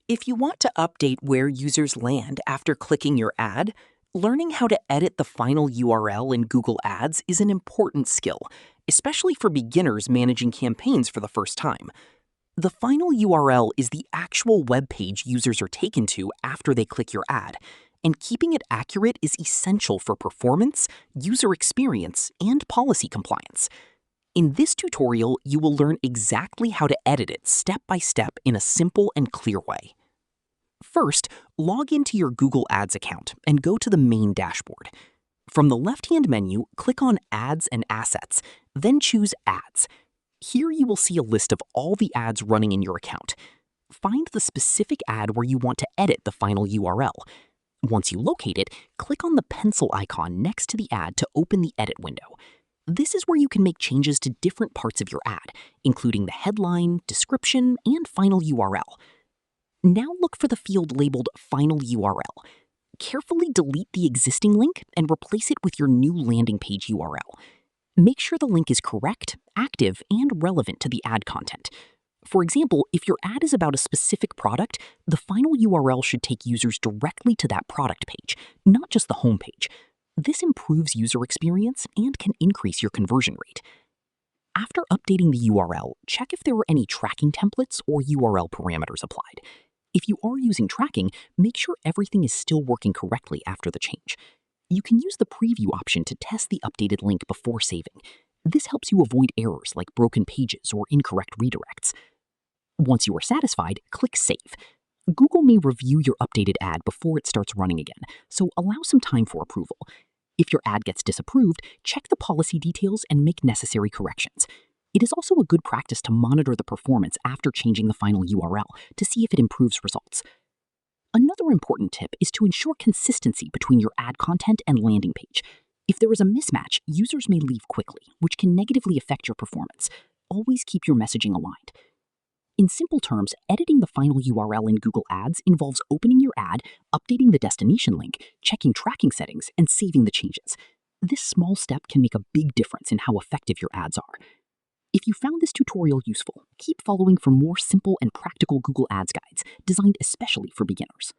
If you want to update where users land after clicking your ad, learning how to edit the final URL in Google Ads is an important skill, especially for beginners managing campaigns for the first time. The final URL is the actual web page users are taken to after they click your ad, and keeping it accurate is essential for performance, user experience, and policy compliance. In this tutorial, you will learn exactly how to edit it step by step in a simple and clear way. First, log into your Google Ads account and go to the main dashboard. From the left-hand menu, click on Ads and Assets, then choose Ads. Here you will see a list of all the ads running in your account. Find the specific ad where you want to edit the final URL. Once you locate it, click on the pencil icon next to the ad to open the edit window. This is where you can make changes to different parts of your ad, including the headline, description, and final URL. Now look for the field labeled Final URL. Carefully delete the existing link and replace it with your new landing page URL. Make sure the link is correct, active, and relevant to the ad content. For example, if your ad is about a specific product, the final URL should take users directly to that product page, not just the home page. This improves user experience and can increase your conversion rate. After updating the URL, check if there are any tracking templates or URL parameters applied. If you are using tracking, make sure everything is still working correctly after the change. You can use the preview option to test the updated link before saving. This helps you avoid errors like broken pages or incorrect redirects. Once you are satisfied, click Save. Google may review your updated ad before it starts running again, so allow some time for approval. If your ad gets disapproved, check the policy details and make necessary corrections. It is also a good practice to monitor the performance after changing the final URL to see if it improves results. Another important tip is to ensure consistency between your ad content and landing page. If there is a mismatch, users may leave quickly, which can negatively affect your performance. Always keep your messaging aligned. In simple terms, editing the final URL in Google Ads involves opening your ad, updating the destination link, checking tracking settings, and saving the changes. This small step can make a big difference in how effective your ads are. If you found this tutorial useful, keep following for more simple and practical Google Ads guides designed especially for beginners.